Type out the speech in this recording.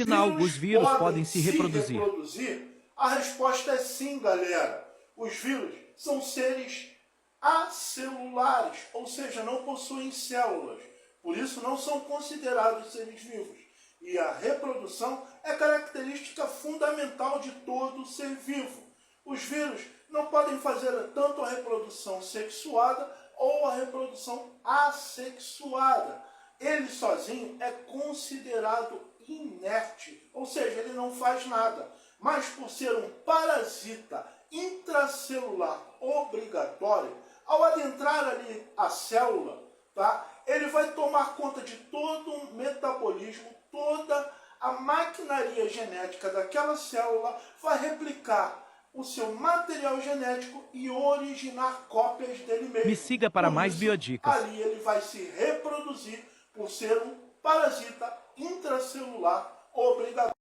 Afinal, os vírus podem se reproduzir. A resposta é sim, galera. Os vírus são seres acelulares, ou seja, não possuem células. Por isso não são considerados seres vivos. E a reprodução é característica fundamental de todo ser vivo. Os vírus não podem fazer tanto a reprodução sexuada ou a reprodução assexuada. Ele sozinho é considerado inerte, ou seja, ele não faz nada. Mas por ser um parasita intracelular obrigatório, ao adentrar ali a célula, tá, ele vai tomar conta de todo o metabolismo, toda a maquinaria genética daquela célula, vai replicar o seu material genético e originar cópias dele mesmo. Me siga para mais biodicas. Ali ele vai se reproduzir por ser um parasita intracelular obrigatório.